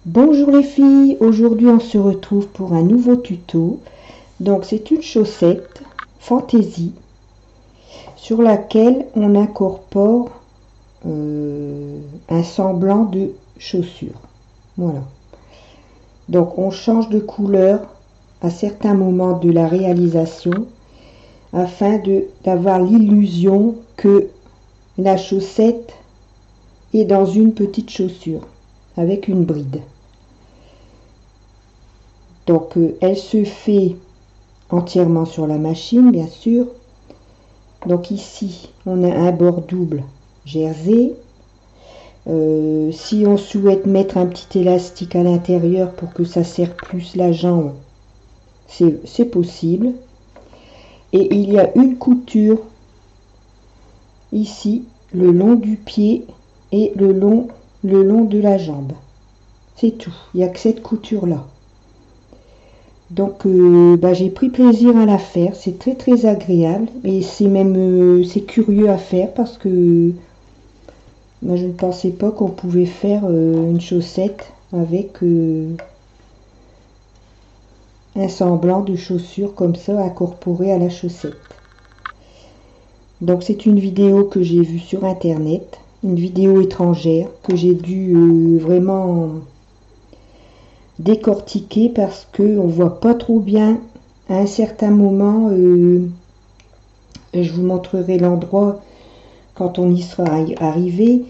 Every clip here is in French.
Bonjour les filles, aujourd'hui on se retrouve pour un nouveau tuto. Donc c'est une chaussette fantaisie sur laquelle on incorpore un semblant de chaussure. Voilà. Donc on change de couleur à certains moments de la réalisation afin d'avoir l'illusion que la chaussette est dans une petite chaussure avec une bride. Donc elle se fait entièrement sur la machine, bien sûr. Donc ici on a un bord double jersey. Si on souhaite mettre un petit élastique à l'intérieur pour que ça serre plus la jambe, c'est possible. Et il y a une couture ici le long du pied et le long de la jambe. C'est tout, il n'y a que cette couture là. Donc j'ai pris plaisir à la faire, c'est très agréable et c'est même c'est curieux à faire parce que moi je ne pensais pas qu'on pouvait faire une chaussette avec un semblant de chaussure comme ça incorporé à la chaussette. Donc c'est une vidéo que j'ai vue sur internet, une vidéo étrangère que j'ai dû vraiment décortiquer parce que on voit pas trop bien à un certain moment. Je vous montrerai l'endroit quand on y sera arrivé.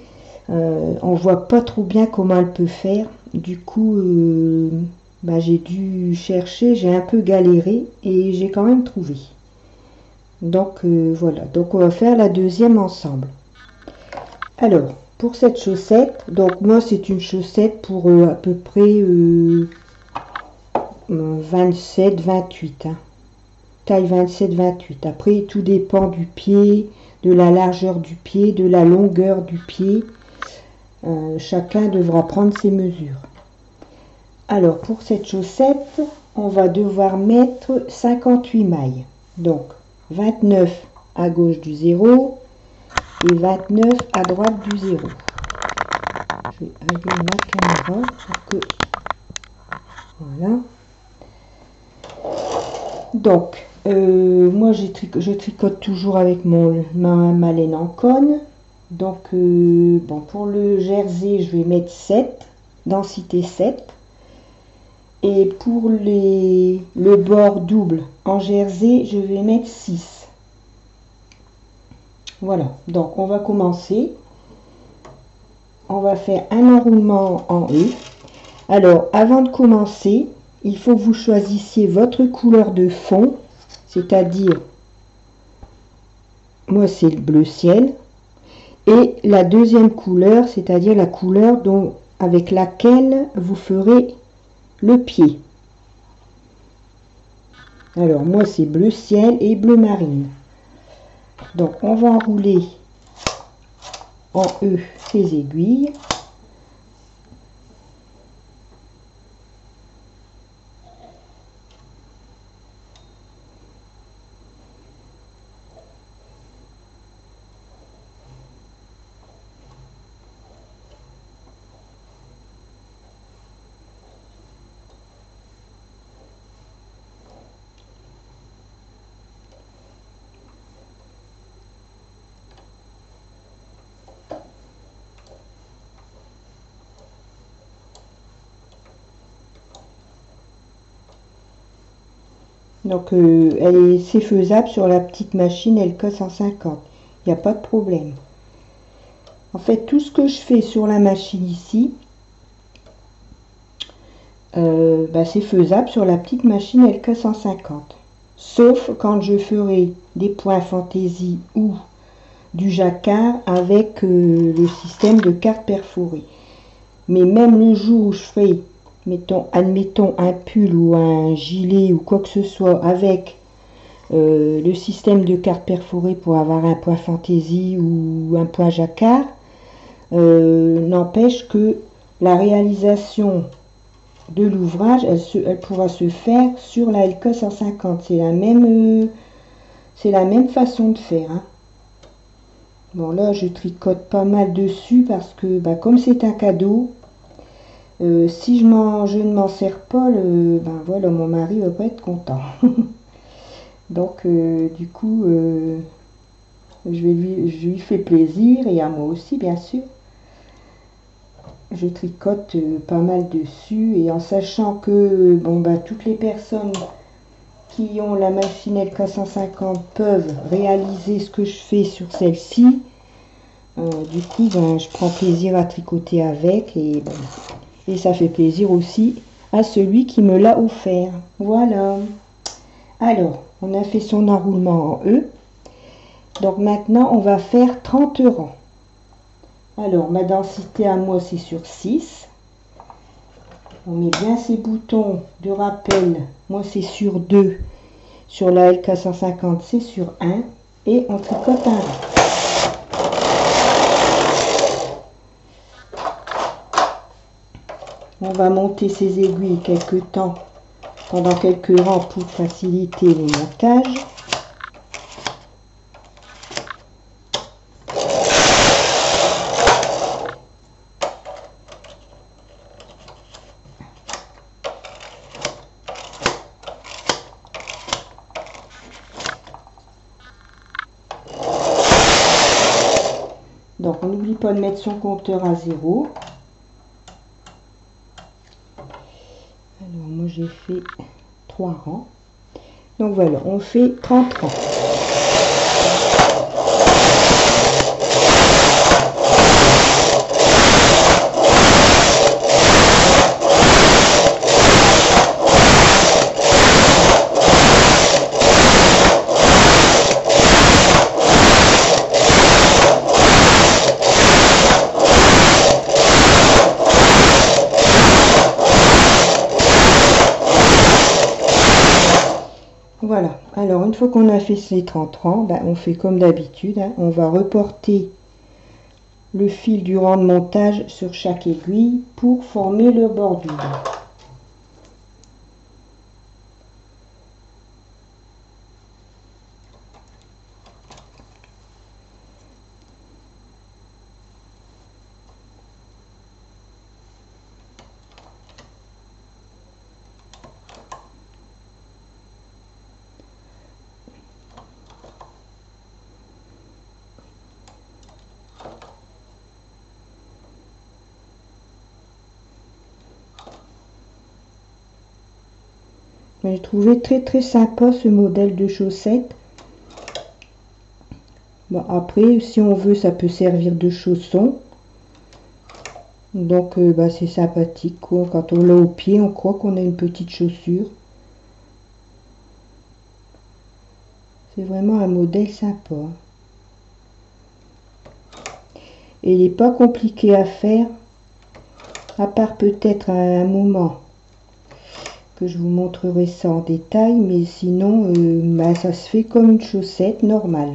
On voit pas trop bien comment elle peut faire. Du coup j'ai dû chercher, j'ai un peu galéré et j'ai quand même trouvé. Donc voilà, donc on va faire la deuxième ensemble. Alors pour cette chaussette, donc moi c'est une chaussette pour à peu près 27-28 hein. Taille 27-28. Après tout dépend du pied, de la largeur du pied, de la longueur du pied. Chacun devra prendre ses mesures. Alors pour cette chaussette on va devoir mettre 58 mailles, donc 29 à gauche du 0 et 29 à droite du 0. Je vais régler ma caméra pour que voilà. Donc moi je tricote toujours avec ma laine en cône. Donc bon, pour le jersey je vais mettre 7, densité 7. Et pour le bord double en jersey je vais mettre 6. Voilà, donc on va commencer. On va faire un enroulement en E. Alors avant de commencer, il faut que vous choisissiez votre couleur de fond, c'est-à-dire moi c'est le bleu ciel, et la deuxième couleur, c'est-à-dire la couleur avec laquelle vous ferez le pied. Alors moi c'est bleu ciel et bleu marine. Donc on va enrouler en E ces aiguilles. Donc c'est faisable sur la petite machine LK150, il n'y a pas de problème. En fait tout ce que je fais sur la machine ici, c'est faisable sur la petite machine LK150. Sauf quand je ferai des points fantaisie ou du jacquard avec le système de carte perforée. Mais même le jour où je ferai, admettons un pull ou un gilet ou quoi que ce soit avec le système de carte perforée pour avoir un point fantaisie ou un point jacquard, n'empêche que la réalisation de l'ouvrage, elle pourra se faire sur la LK150. C'est la même façon de faire. Hein. Bon là, je tricote pas mal dessus parce que comme c'est un cadeau, Si je ne m'en sers pas, ben voilà, mon mari va pas être content. Donc du coup, je lui fais plaisir et à moi aussi bien sûr. Je tricote pas mal dessus et en sachant que bon ben toutes les personnes qui ont la machine LK150 peuvent réaliser ce que je fais sur celle-ci. Du coup, ben, je prends plaisir à tricoter avec et ça fait plaisir aussi à celui qui me l'a offert. Voilà. Alors, on a fait son enroulement en E. Donc maintenant, on va faire 30 rangs. Alors, ma densité à moi, c'est sur 6. On met bien ces boutons de rappel. Moi, c'est sur 2. Sur la LK150, c'est sur 1. Et on tricote un rang. On va monter ces aiguilles pendant quelques rangs pour faciliter le montage. Donc on n'oublie pas de mettre son compteur à 0. Alors moi j'ai fait 3 rangs. Donc voilà, on fait 30 rangs. Voilà, alors une fois qu'on a fait ces 30 rangs, ben, on fait comme d'habitude, hein, on va reporter le fil du rang de montage sur chaque aiguille pour former le bordure. J'ai trouvé très sympa ce modèle de chaussettes. Bon, après, si on veut, ça peut servir de chausson. Donc, bah, c'est sympathique, quoi. Quand on l'a au pied, on croit qu'on a une petite chaussure. C'est vraiment un modèle sympa. Et il n'est pas compliqué à faire, à part peut-être à un moment que je vous montrerai ça en détail, mais sinon, bah, ça se fait comme une chaussette normale.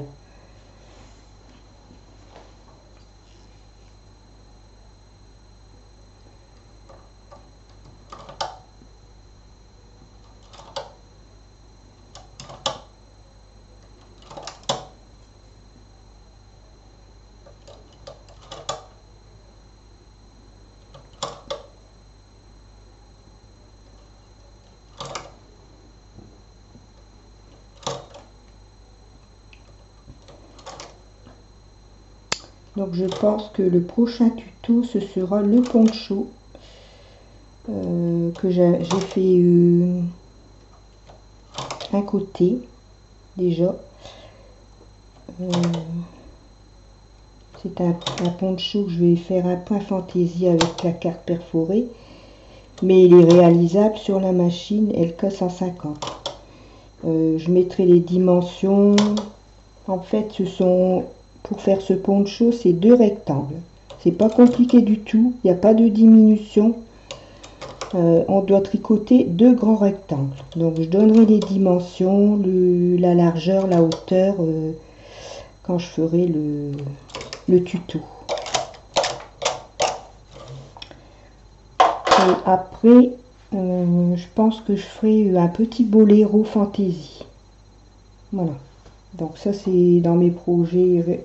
Donc je pense que le prochain tuto, ce sera le poncho que j'ai fait un côté déjà. C'est un poncho que je vais faire un point fantaisie avec la carte perforée, mais il est réalisable sur la machine LK150. Je mettrai les dimensions. En fait, pour faire ce poncho, c'est 2 rectangles. C'est pas compliqué du tout, il n'y a pas de diminution. On doit tricoter 2 grands rectangles. Donc je donnerai les dimensions, la largeur, la hauteur quand je ferai le tuto. Et après, je pense que je ferai un petit boléro fantaisie. Voilà. Donc ça c'est dans mes projets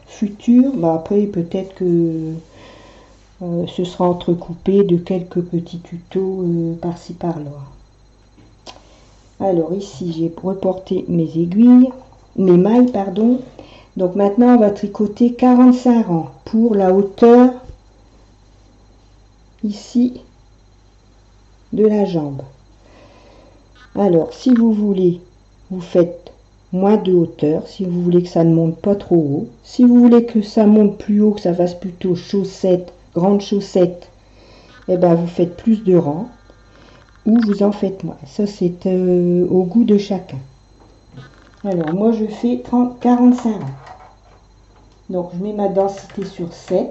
futurs. Bah, après peut-être que ce sera entrecoupé de quelques petits tutos par-ci par-là. Alors ici j'ai reporté mes aiguilles, mes mailles pardon. Donc maintenant on va tricoter 45 rangs pour la hauteur ici de la jambe. Alors si vous voulez, vous faites moins de hauteur, si vous voulez que ça ne monte pas trop haut. Si vous voulez que ça monte plus haut, que ça fasse plutôt chaussette, grande chaussette, et ben vous faites plus de rangs ou vous en faites moins. Ça c'est au goût de chacun. Alors moi je fais 45 rangs. Donc je mets ma densité sur 7.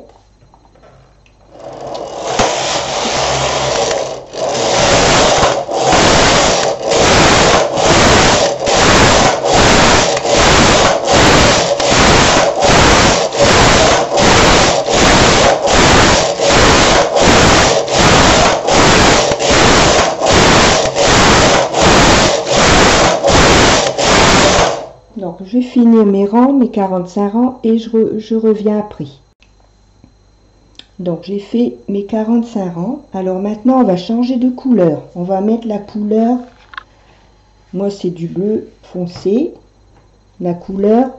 Donc je vais finir mes rangs, mes 45 rangs et je reviens après. Donc j'ai fait mes 45 rangs. Alors maintenant on va changer de couleur. On va mettre la couleur, moi c'est du bleu foncé, la couleur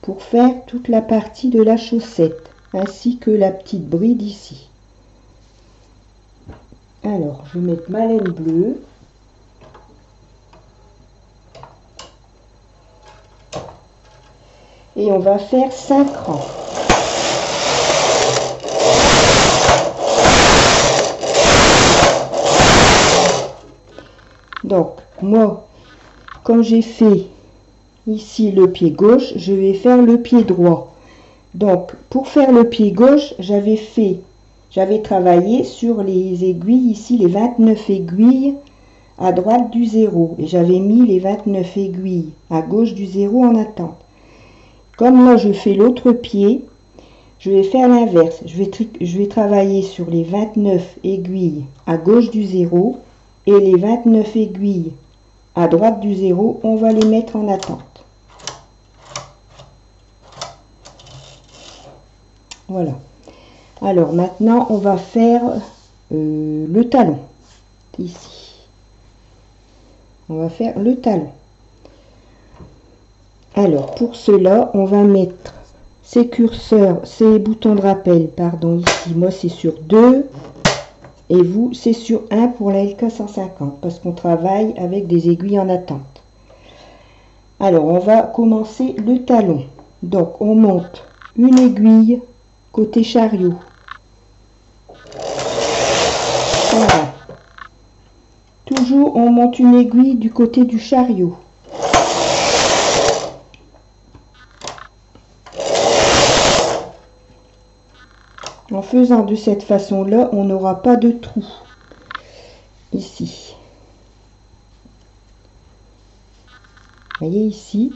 pour faire toute la partie de la chaussette, ainsi que la petite bride ici. Alors je vais mettre ma laine bleue. Et on va faire 5 rangs. Donc, moi, comme j'ai fait ici le pied gauche, je vais faire le pied droit. Donc, pour faire le pied gauche, j'avais travaillé sur les aiguilles, ici les 29 aiguilles à droite du 0. Et j'avais mis les 29 aiguilles à gauche du 0 en attente. Comme là je fais l'autre pied, je vais faire l'inverse. Je vais travailler sur les 29 aiguilles à gauche du 0 et les 29 aiguilles à droite du 0, on va les mettre en attente. Voilà. Alors maintenant on va faire le talon. Ici. On va faire le talon. Alors, pour cela, on va mettre ces curseurs, ces boutons de rappel, pardon, ici. Moi, c'est sur 2 et vous, c'est sur 1 pour la LK 150 parce qu'on travaille avec des aiguilles en attente. Alors, on va commencer le talon. Donc, on monte une aiguille côté chariot. Voilà. Toujours, on monte une aiguille du côté du chariot. En faisant de cette façon-là, on n'aura pas de trou ici. Vous voyez ici,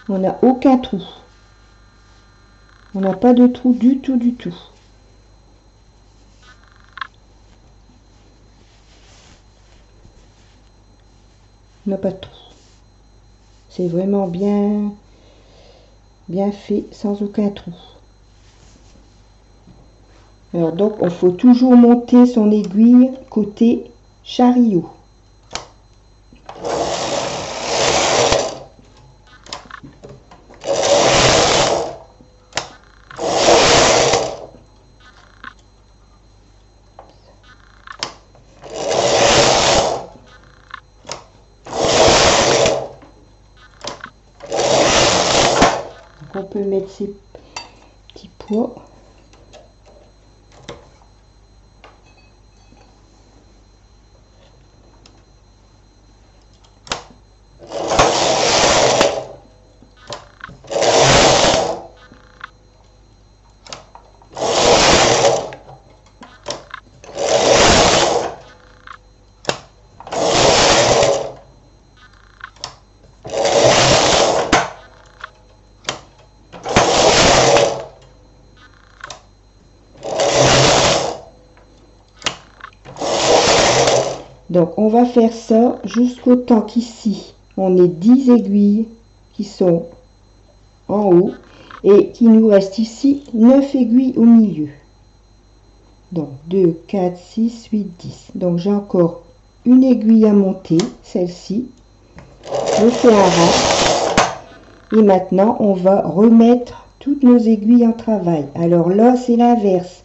on n'a aucun trou. On n'a pas de trou du tout, du tout. On n'a pas de trou. C'est vraiment bien fait, sans aucun trou. Alors donc, il faut toujours monter son aiguille côté chariot. Donc on peut mettre ces petits pois. Donc on va faire ça jusqu'au temps qu'ici on ait 10 aiguilles qui sont en haut et qu'il nous reste ici 9 aiguilles au milieu. Donc 2, 4, 6, 8, 10. Donc j'ai encore une aiguille à monter, celle-ci. Je fais un rang. Et maintenant, on va remettre toutes nos aiguilles en travail. Alors là, c'est l'inverse.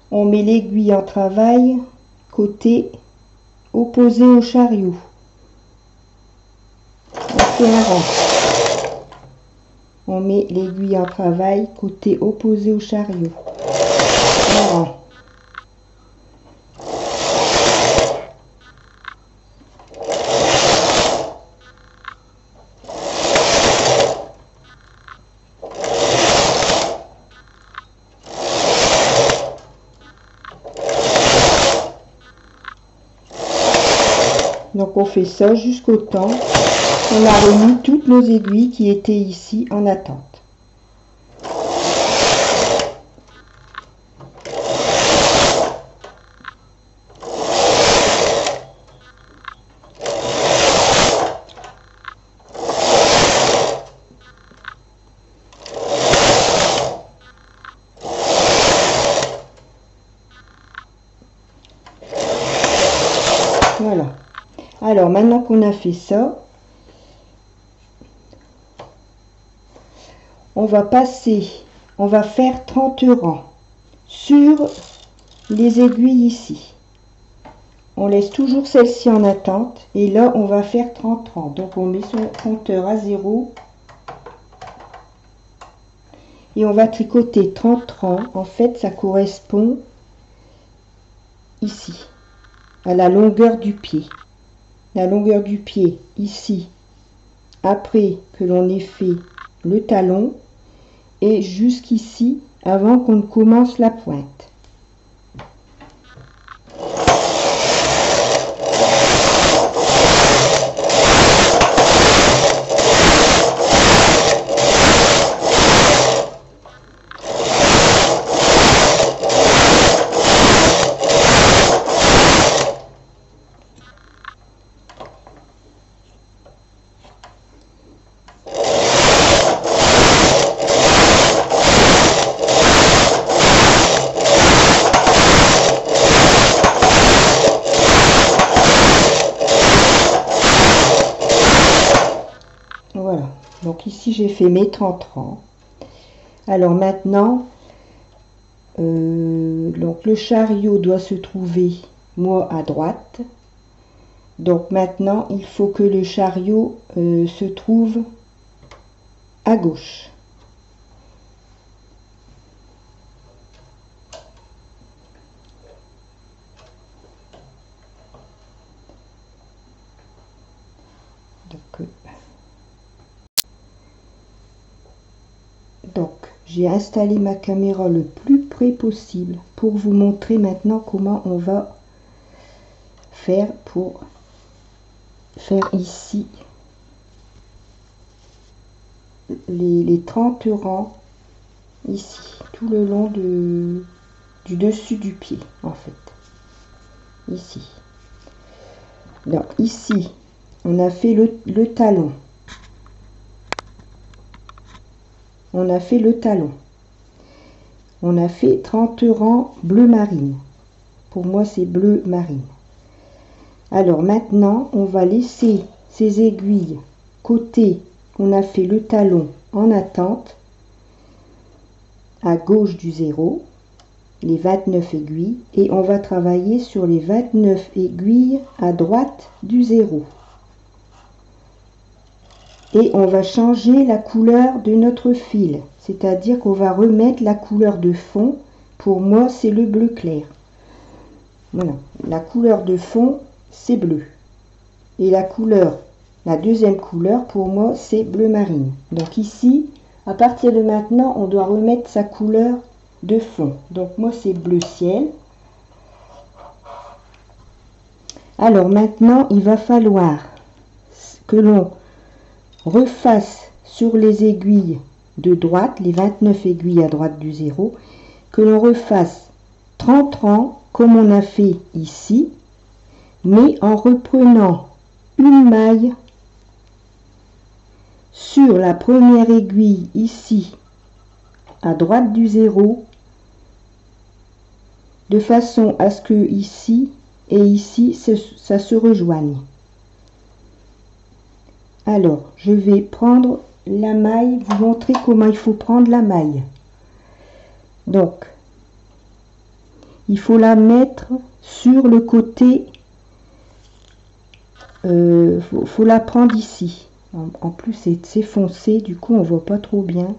On met l'aiguille en travail côté opposé au chariot. On fait un rang. On met l'aiguille en travail côté opposé au chariot. Un rang. Donc on fait ça jusqu'au temps qu'on a remis toutes nos aiguilles qui étaient ici en attente. Voilà. Alors, maintenant qu'on a fait ça, on va faire 30 rangs sur les aiguilles ici. On laisse toujours celle-ci en attente et là, on va faire 30 rangs. Donc, on met son compteur à 0 et on va tricoter 30 rangs. En fait, ça correspond ici, à la longueur du pied. La longueur du pied ici, après que l'on ait fait le talon, et jusqu'ici avant qu'on ne commence la pointe. Voilà, donc ici j'ai fait mes 30 rangs. Alors maintenant, donc le chariot doit se trouver, moi, à droite. Donc maintenant, il faut que le chariot se trouve à gauche. Donc, j'ai installé ma caméra le plus près possible pour vous montrer maintenant comment on va faire pour faire ici les 30 rangs ici, tout le long du dessus du pied, en fait. Ici. Donc, ici, on a fait le talon. On a fait le talon. On a fait 30 rangs bleu marine. Pour moi, c'est bleu marine. Alors maintenant, on va laisser ces aiguilles côté qu'on a fait le talon en attente à gauche du 0, les 29 aiguilles, et on va travailler sur les 29 aiguilles à droite du 0. Et on va changer la couleur de notre fil, c'est-à-dire qu'on va remettre la couleur de fond. Pour moi, c'est le bleu clair. Voilà, la couleur de fond, c'est bleu. Et la deuxième couleur, pour moi, c'est bleu marine. Donc ici, à partir de maintenant, on doit remettre sa couleur de fond. Donc moi, c'est bleu ciel. Alors maintenant, il va falloir que l'on refasse sur les aiguilles de droite, les 29 aiguilles à droite du 0, que l'on refasse 30 rangs comme on a fait ici, mais en reprenant une maille sur la première aiguille ici à droite du 0, de façon à ce que ici et ici, ça se rejoigne. Alors, je vais prendre la maille, vous montrer comment il faut prendre la maille. Donc, il faut la mettre sur le côté, faut la prendre ici. En plus, c'est foncé, du coup, on voit pas trop bien.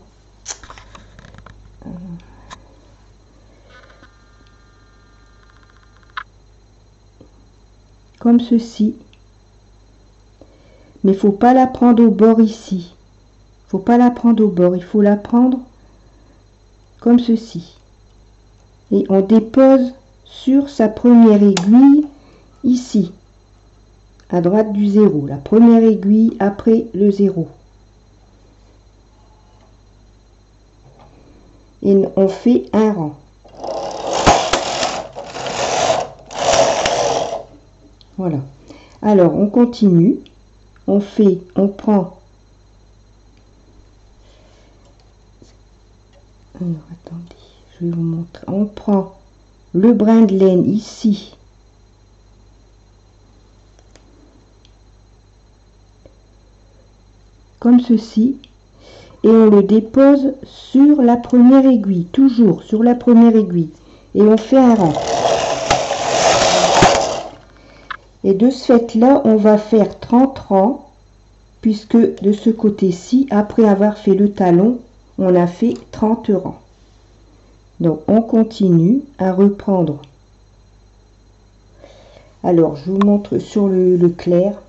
Comme ceci. Mais il faut pas la prendre au bord ici. Faut pas la prendre au bord, il faut la prendre comme ceci. Et on dépose sur sa première aiguille ici, à droite du 0, la première aiguille après le 0. Et on fait un rang. Voilà. Alors, on continue. On prend. Alors, attendez, je vais vous montrer. On prend le brin de laine ici. Comme ceci. Et on le dépose sur la première aiguille. Toujours sur la première aiguille. Et on fait un rang. Et de ce fait-là, on va faire 30 rangs, puisque de ce côté-ci, après avoir fait le talon, on a fait 30 rangs. Donc, on continue à reprendre. Alors, je vous montre sur le clair,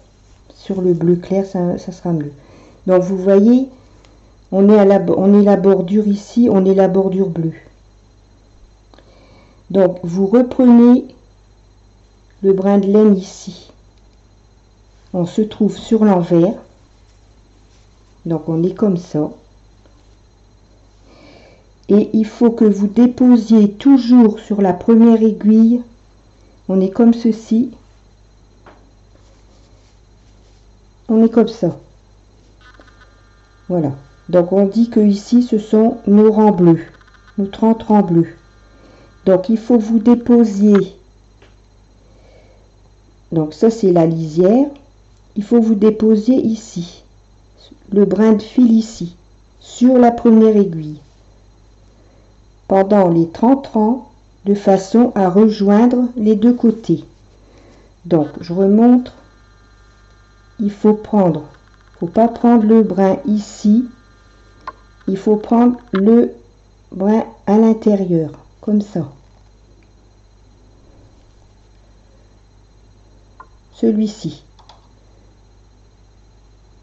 sur le bleu clair, ça sera mieux. Donc, vous voyez, on est la bordure ici, on est la bordure bleue. Donc, vous reprenez le brin de laine ici. On se trouve sur l'envers. Donc on est comme ça. Et il faut que vous déposiez toujours sur la première aiguille. On est comme ceci. On est comme ça. Voilà. Donc on dit que ici ce sont nos rangs bleus. Nos 30 rangs bleus. Donc il faut que vous déposiez. Donc ça c'est la lisière. Il faut vous déposer ici, le brin de fil ici, sur la première aiguille, pendant les 30 rangs, de façon à rejoindre les deux côtés. Donc je remonte, il faut pas prendre le brin ici, il faut prendre le brin à l'intérieur, comme ça. Celui-ci.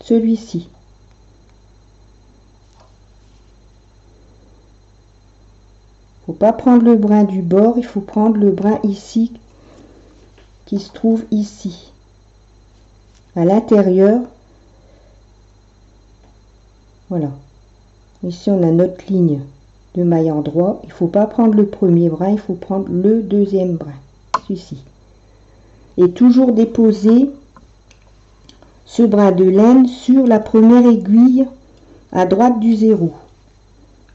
Celui-ci. Faut pas prendre le brin du bord, il faut prendre le brin ici, qui se trouve ici. À l'intérieur. Voilà. Ici, on a notre ligne de maille endroit. Il faut pas prendre le premier brin, il faut prendre le deuxième brin. Celui-ci. Et toujours déposer ce brin de laine sur la première aiguille à droite du 0.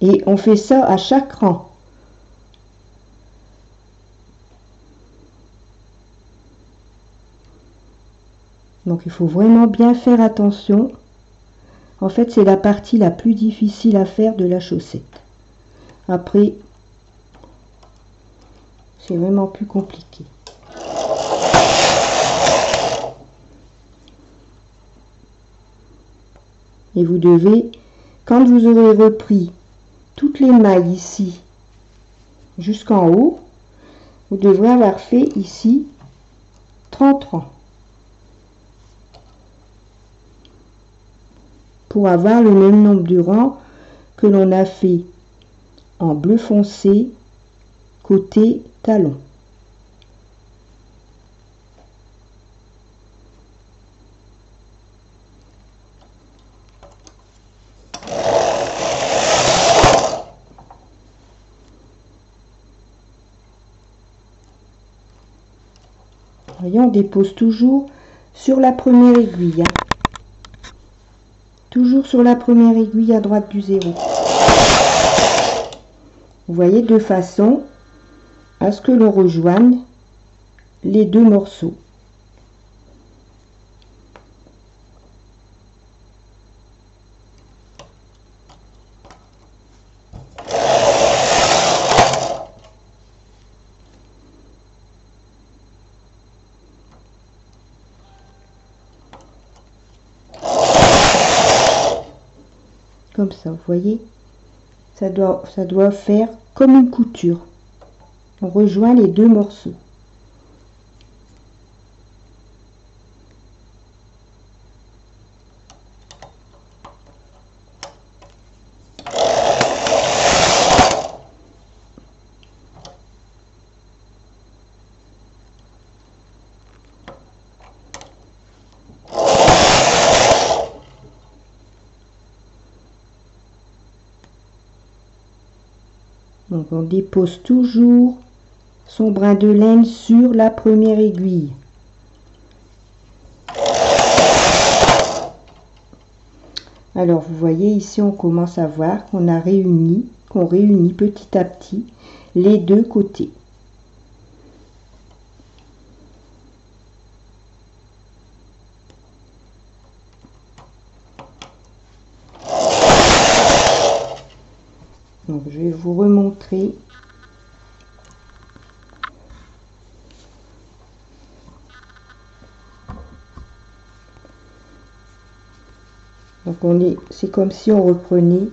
Et on fait ça à chaque rang. Donc il faut vraiment bien faire attention. En fait, c'est la partie la plus difficile à faire de la chaussette. Après, c'est vraiment plus compliqué. Et vous devez, quand vous aurez repris toutes les mailles ici jusqu'en haut, vous devrez avoir fait ici 30 rangs pour avoir le même nombre de rangs que l'on a fait en bleu foncé côté talon. Voyez, on dépose toujours sur la première aiguille. Toujours sur la première aiguille à droite du 0. Vous voyez, de façon à ce que l'on rejoigne les deux morceaux. Comme ça, vous voyez, ça doit faire comme une couture. On rejoint les deux morceaux. Donc on dépose toujours son brin de laine sur la première aiguille. Alors vous voyez ici, on commence à voir qu'on réunit petit à petit les deux côtés. Donc je vais vous remontrer. Donc c'est comme si on reprenait.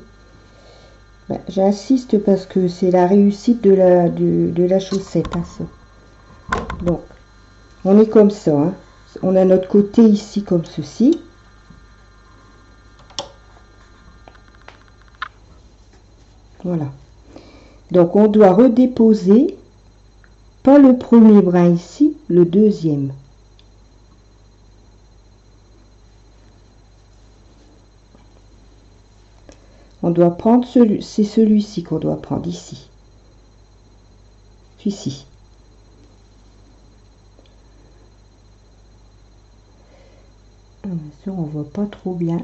J'insiste parce que c'est la réussite de la chaussette, hein, ça. Donc on est comme ça, hein. On a notre côté ici comme ceci. Voilà. Donc on doit redéposer, pas le premier brin ici, le deuxième. On doit prendre c'est celui-ci qu'on doit prendre ici. Celui-ci. Bien sûr, on voit pas trop bien.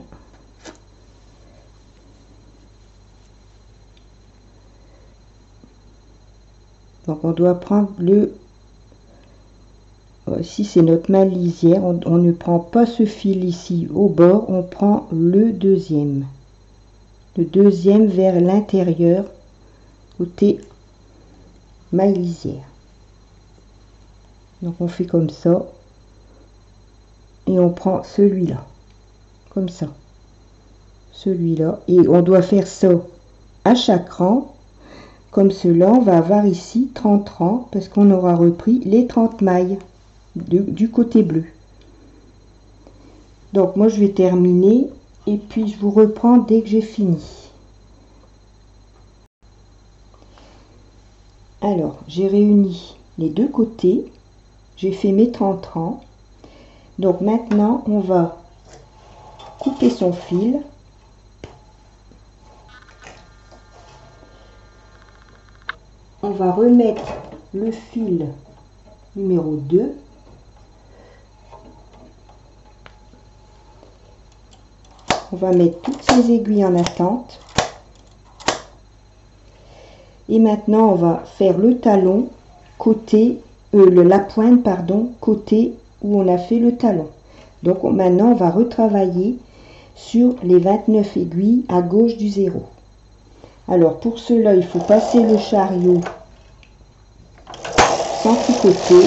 Donc on doit prendre ici c'est notre main lisière, on ne prend pas ce fil ici au bord, on prend le deuxième vers l'intérieur, côté maille lisière. Donc on fait comme ça, et on prend celui-là, comme ça, celui-là, et on doit faire ça à chaque rang. Comme cela, on va avoir ici 30 rangs parce qu'on aura repris les 30 mailles du côté bleu. Donc moi je vais terminer et puis je vous reprends dès que j'ai fini. Alors j'ai réuni les deux côtés, j'ai fait mes 30 rangs. Donc maintenant on va couper son fil. On va remettre le fil numéro 2. On va mettre toutes ces aiguilles en attente. Et maintenant, on va faire le talon côté, la pointe, pardon, côté où on a fait le talon. Donc maintenant, on va retravailler sur les 29 aiguilles à gauche du 0. Alors pour cela, il faut passer le chariot sans tricoter,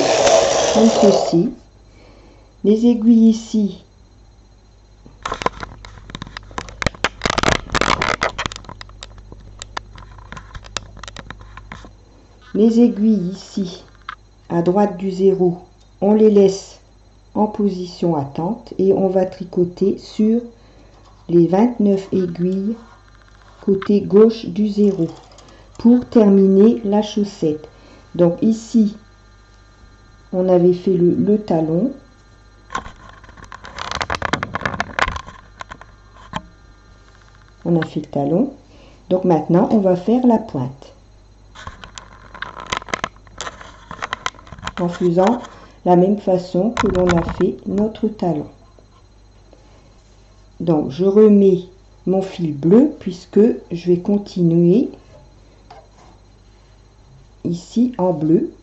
comme ceci. Les aiguilles ici, à droite du 0, on les laisse en position attente et on va tricoter sur les 29 aiguilles côté gauche du 0 pour terminer la chaussette. Donc ici on avait fait le talon, on a fait le talon, donc maintenant on va faire la pointe en faisant la même façon que l'on a fait notre talon. Donc je remets mon fil bleu puisque je vais continuer ici en bleu.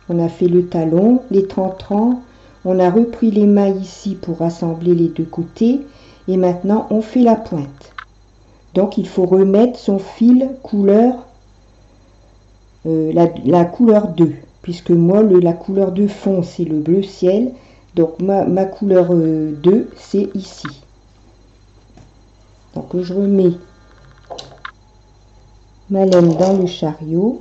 On a fait le talon, les 30 rangs, on a repris les mailles ici pour assembler les deux côtés et maintenant on fait la pointe. Donc il faut remettre son fil couleur, la couleur 2, puisque moi la couleur de fond c'est le bleu ciel, donc ma couleur 2 c'est ici. Donc je remets ma laine dans le chariot.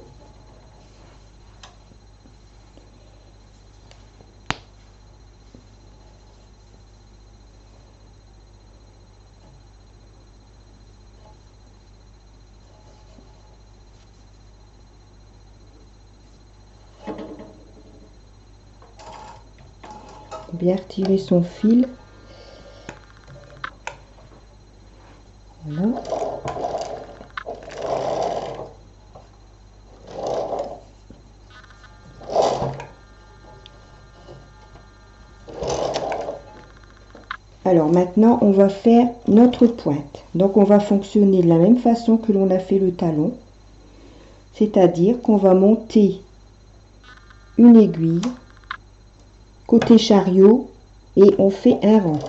Bien retirer son fil. Voilà. Alors maintenant on va faire notre pointe. Donc on va fonctionner de la même façon que l'on a fait le talon. C'est-à-dire qu'on va monter une aiguille côté chariot et on fait un rang.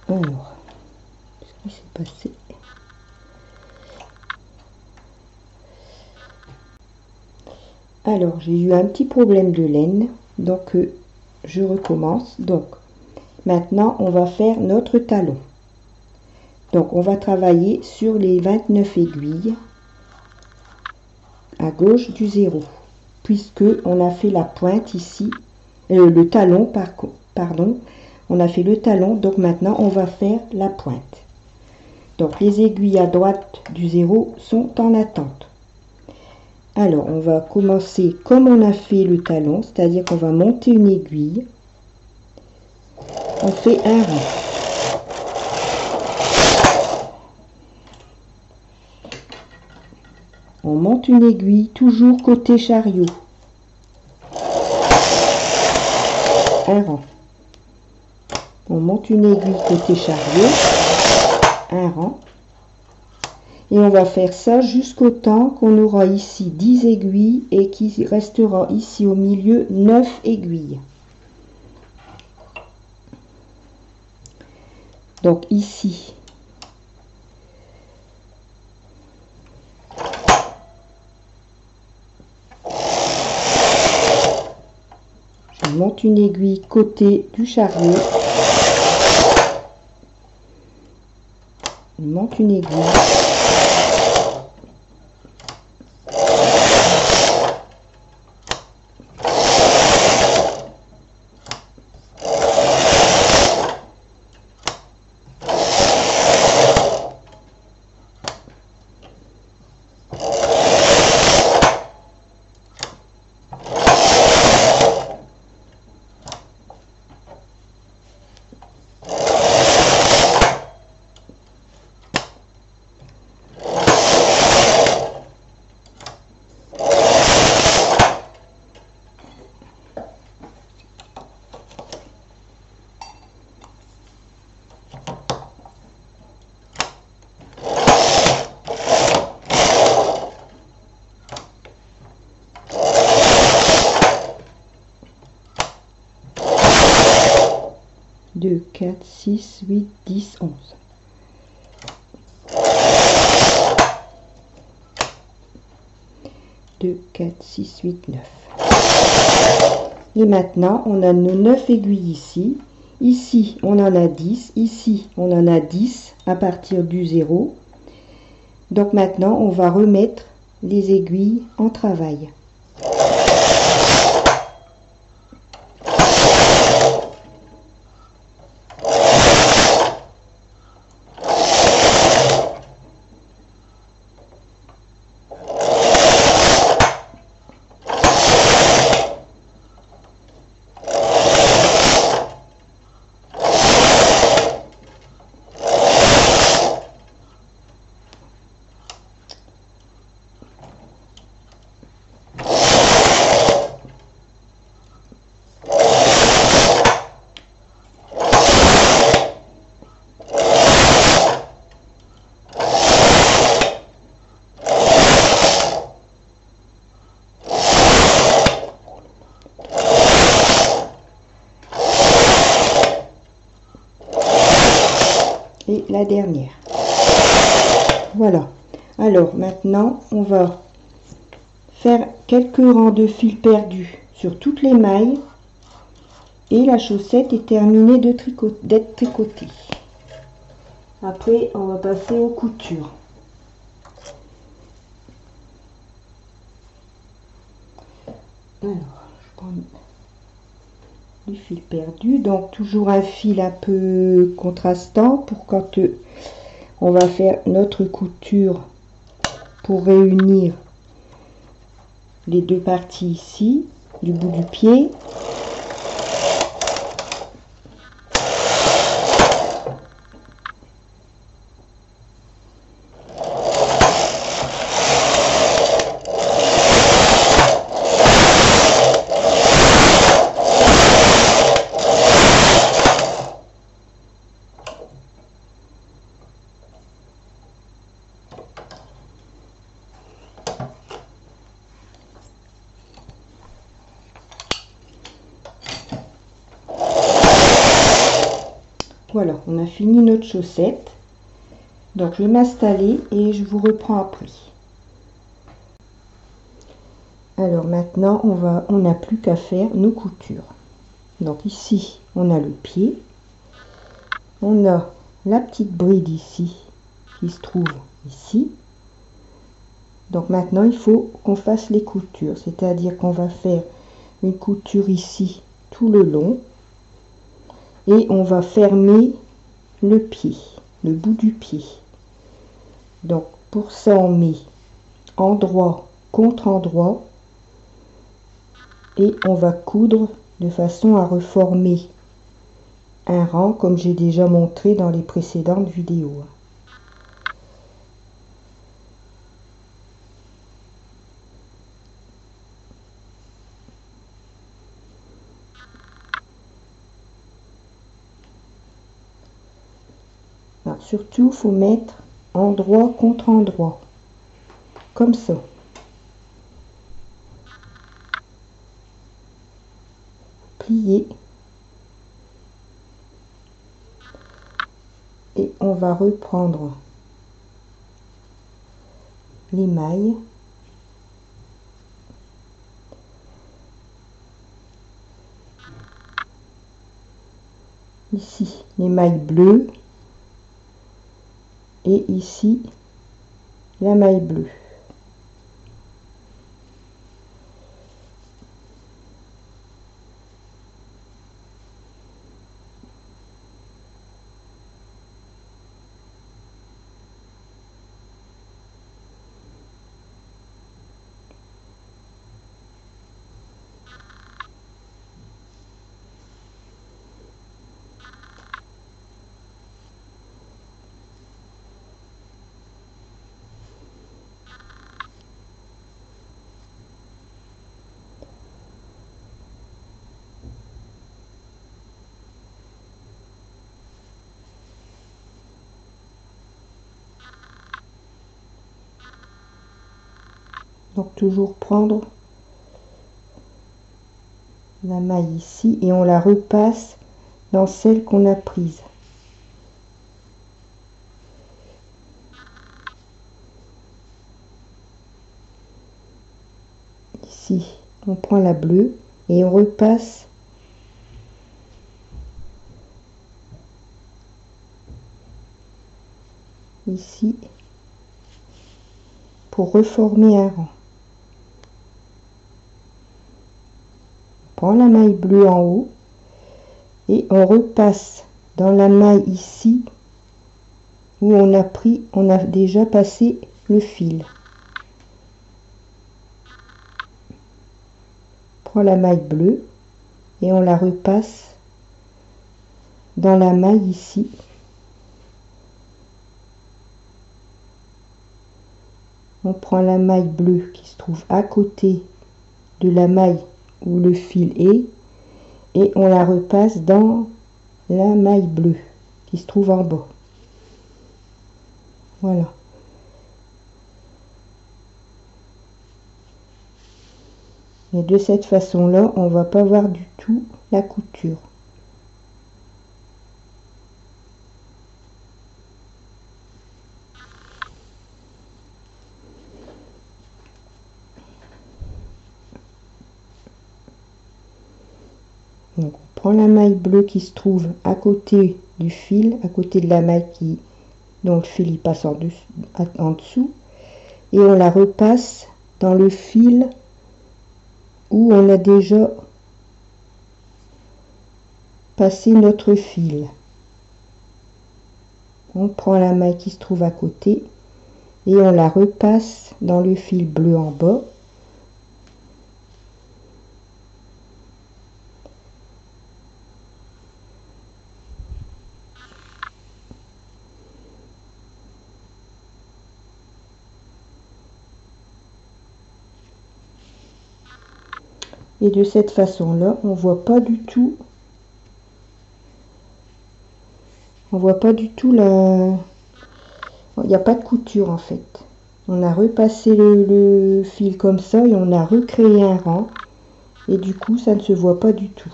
Alors, qu'est-ce qui s'est passé? Alors, j'ai eu un petit problème de laine, donc je recommence. Donc, maintenant, on va faire notre talon. Donc, on va travailler sur les 29 aiguilles à gauche du 0, puisque on a fait la pointe ici, le talon, pardon, on a fait le talon, donc maintenant, on va faire la pointe. Donc, les aiguilles à droite du 0 sont en attente. Alors, on va commencer comme on a fait le talon, c'est-à-dire qu'on va monter une aiguille. On fait un rang. On monte une aiguille, toujours côté chariot. Un rang. On monte une aiguille côté chariot. Un rang. Et on va faire ça jusqu'au temps qu'on aura ici 10 aiguilles et qu'il restera ici au milieu 9 aiguilles. Donc ici, je monte une aiguille côté du chariot. Je monte une aiguille. Deux, 4, 6, 8, 10, 11. Deux, 4, 6, 8, 9. Et maintenant, on a nos 9 aiguilles ici. Ici, on en a 10. Ici, on en a 10 à partir du 0. Donc maintenant, on va remettre les aiguilles en travail. et la dernière. Voilà. Alors maintenant, on va faire quelques rangs de fil perdus sur toutes les mailles et la chaussette est terminée d'être tricotée. Après, on va passer aux coutures. Alors, je prends du fil perdu, donc toujours un fil un peu contrastant pour quand on va faire notre couture pour réunir les deux parties ici du bout du pied. Voilà, on a fini notre chaussette. Donc je vais m'installer et je vous reprends après. Alors maintenant, on n'a plus qu'à faire nos coutures. Donc ici, on a le pied. On a la petite bride ici, qui se trouve ici. Donc maintenant, il faut qu'on fasse les coutures. C'est-à-dire qu'on va faire une couture ici, tout le long. Et on va fermer le pied, le bout du pied. Donc pour ça, on met endroit contre endroit. Et on va coudre de façon à reformer un rang comme j'ai déjà montré dans les précédentes vidéos. Alors, surtout, il faut mettre endroit contre endroit, comme ça. Plier. Et on va reprendre les mailles. Ici, les mailles bleues. Et ici, la maille bleue. Donc toujours prendre la maille ici et on la repasse dans celle qu'on a prise. Ici, on prend la bleue et on repasse ici pour reformer un rang. On prend la maille bleue en haut et on repasse dans la maille ici où on a déjà passé le fil. On prend la maille bleue et on la repasse dans la maille ici. On prend la maille bleue qui se trouve à côté de la maille où le fil est et on la repasse dans la maille bleue qui se trouve en bas. Voilà. Et de cette façon-là, on va pas voir du tout la couture. Donc on prend la maille bleue qui se trouve à côté du fil, à côté de la maille dont le fil il passe en dessous, et on la repasse dans le fil où on a déjà passé notre fil. On prend la maille qui se trouve à côté et on la repasse dans le fil bleu en bas. Et de cette façon-là, on voit pas du tout la... Il n'y a pas de couture en fait. On a repassé le fil comme ça et on a recréé un rang. Et du coup, ça ne se voit pas du tout.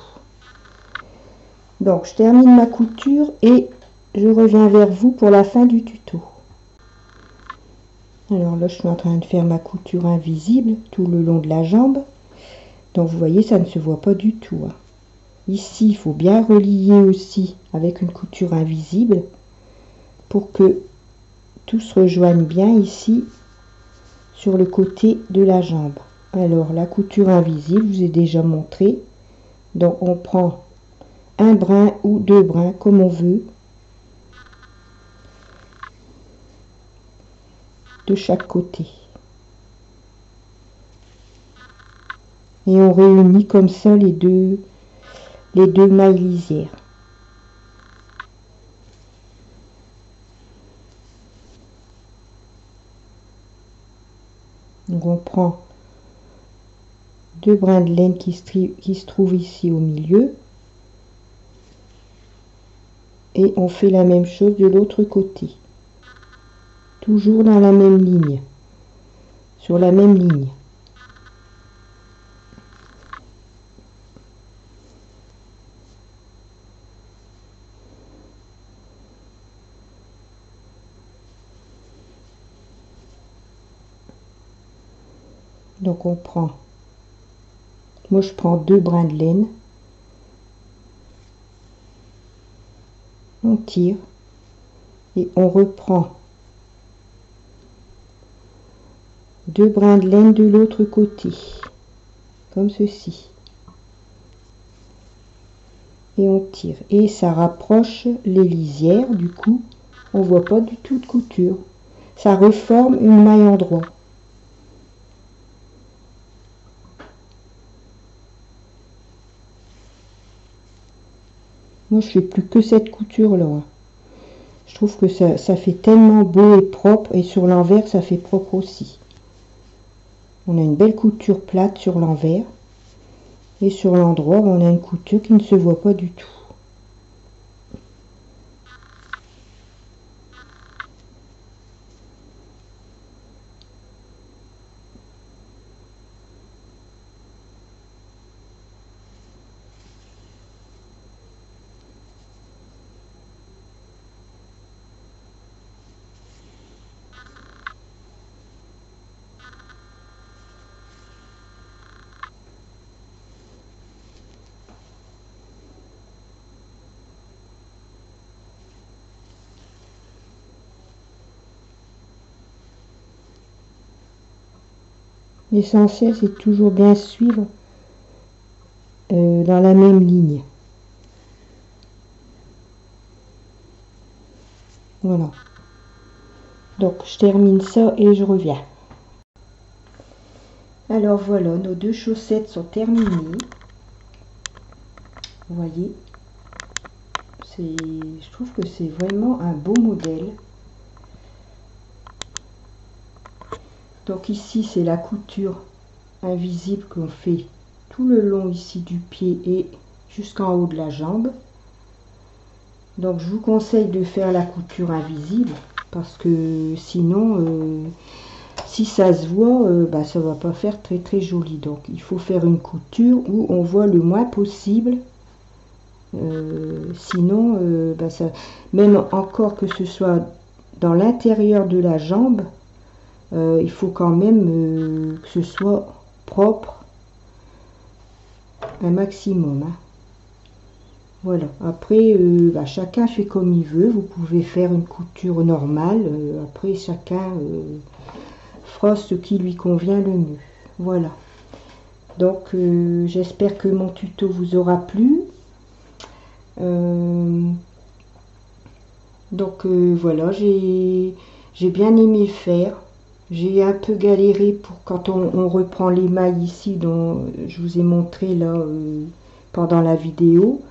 Donc, je termine ma couture et je reviens vers vous pour la fin du tuto. Alors là, je suis en train de faire ma couture invisible tout le long de la jambe. Donc, vous voyez, ça ne se voit pas du tout. Hein. Ici, il faut bien relier aussi avec une couture invisible pour que tout se rejoigne bien ici sur le côté de la jambe. Alors, la couture invisible, je vous ai déjà montré. Donc, on prend un brin ou deux brins comme on veut de chaque côté. Et on réunit comme ça les deux mailles lisières. Donc on prend deux brins de laine qui se trouvent ici au milieu. Et on fait la même chose de l'autre côté. Toujours dans la même ligne. Sur la même ligne. Donc on prend, moi je prends deux brins de laine, on tire et on reprend deux brins de laine de l'autre côté, comme ceci. Et on tire et ça rapproche les lisières, du coup on voit pas du tout de couture. Ça reforme une maille en droit. Moi, je fais plus que cette couture-là. Je trouve que ça fait tellement beau et propre. Et sur l'envers, ça fait propre aussi. On a une belle couture plate sur l'envers. Et sur l'endroit, on a une couture qui ne se voit pas du tout. L'essentiel, c'est toujours bien suivre dans la même ligne. Voilà. Donc, je termine ça et je reviens. Alors voilà, nos deux chaussettes sont terminées. Vous voyez, je trouve que c'est vraiment un beau modèle. Donc ici, c'est la couture invisible qu'on fait tout le long ici du pied et jusqu'en haut de la jambe. Donc je vous conseille de faire la couture invisible parce que sinon, si ça se voit, ça va pas faire très très joli. Donc il faut faire une couture où on voit le moins possible. Sinon, même encore que ce soit dans l'intérieur de la jambe, il faut quand même que ce soit propre un maximum. Hein. Voilà, après chacun fait comme il veut, vous pouvez faire une couture normale, après chacun fera ce qui lui convient le mieux. Voilà, donc j'espère que mon tuto vous aura plu. Voilà, j'ai bien aimé le faire. J'ai un peu galéré pour quand on reprend les mailles ici dont je vous ai montré là pendant la vidéo.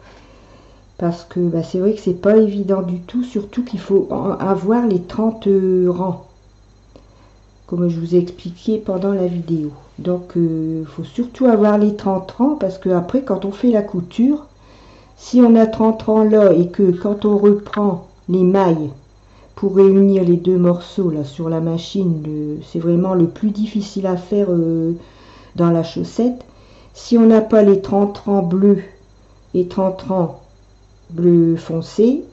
Parce que c'est vrai que c'est pas évident du tout, surtout qu'il faut avoir les 30 rangs, comme je vous ai expliqué pendant la vidéo. Donc il faut surtout avoir les 30 rangs, parce que après quand on fait la couture, si on a 30 rangs là et que quand on reprend les mailles pour réunir les deux morceaux là sur la machine, c'est vraiment le plus difficile à faire dans la chaussette. Si on n'a pas les 30 rangs bleus et 30 rangs bleu foncé,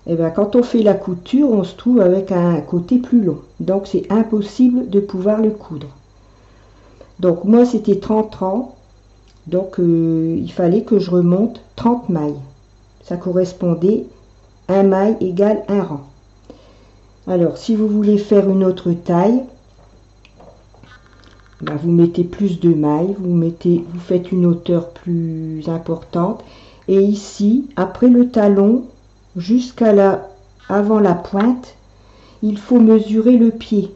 et quand on fait la couture, on se trouve avec un côté plus long. Donc c'est impossible de pouvoir le coudre. Donc moi c'était 30 rangs, donc il fallait que je remonte 30 mailles. Ça correspondait, un maille égale un rang. Alors si vous voulez faire une autre taille, vous mettez plus de mailles, vous faites une hauteur plus importante. Et ici, après le talon, avant la pointe, il faut mesurer le pied,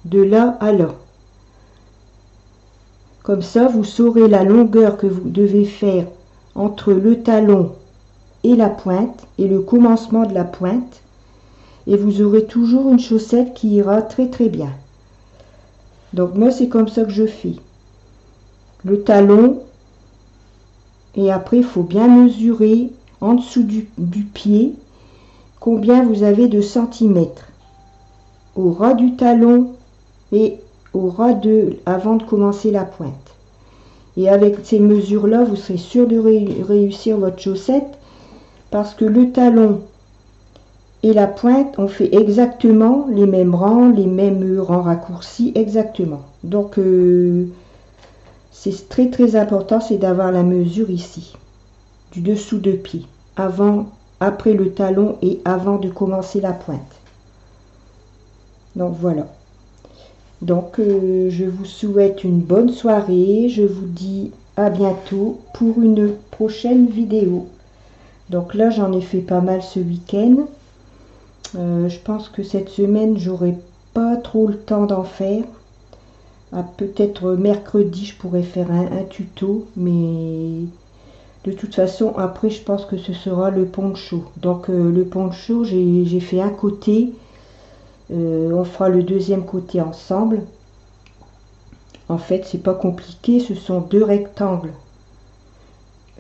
de là à là. Comme ça, vous saurez la longueur que vous devez faire entre le talon et la pointe, et le commencement de la pointe. Et vous aurez toujours une chaussette qui ira très très bien. Donc moi, c'est comme ça que je fais. Le talon. Et après, il faut bien mesurer en dessous du pied combien vous avez de centimètres au ras du talon et au ras avant de commencer la pointe. Et avec ces mesures-là, vous serez sûr de réussir votre chaussette, parce que le talon et la pointe, on fait exactement les mêmes rangs, les mêmes rangs raccourcis, exactement. Donc, c'est très très important, c'est d'avoir la mesure ici, du dessous de pied, après le talon et avant de commencer la pointe. Donc voilà. Donc je vous souhaite une bonne soirée, je vous dis à bientôt pour une prochaine vidéo. Donc là j'en ai fait pas mal ce week-end. Je pense que cette semaine j'aurai pas trop le temps d'en faire. Peut-être mercredi je pourrais faire un tuto, mais de toute façon après je pense que ce sera le poncho. Donc le poncho, j'ai fait un côté, on fera le deuxième côté ensemble. En fait c'est pas compliqué, ce sont deux rectangles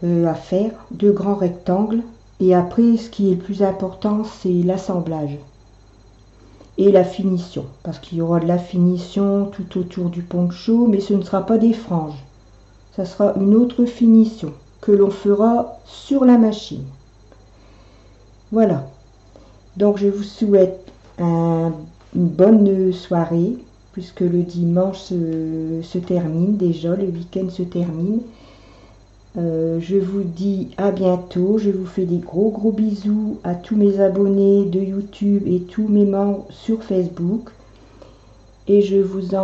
à faire, deux grands rectangles, et après ce qui est le plus important c'est l'assemblage et la finition, parce qu'il y aura de la finition tout autour du poncho, mais ce ne sera pas des franges, ça sera une autre finition que l'on fera sur la machine. Voilà, donc je vous souhaite une bonne soirée, puisque le dimanche se termine déjà, le week-end se termine. Je vous dis à bientôt, je vous fais des gros bisous à tous mes abonnés de YouTube et tous mes membres sur Facebook, et je vous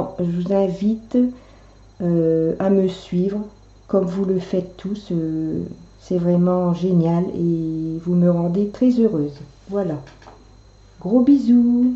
invite à me suivre comme vous le faites tous, c'est vraiment génial et vous me rendez très heureuse. Voilà, gros bisous.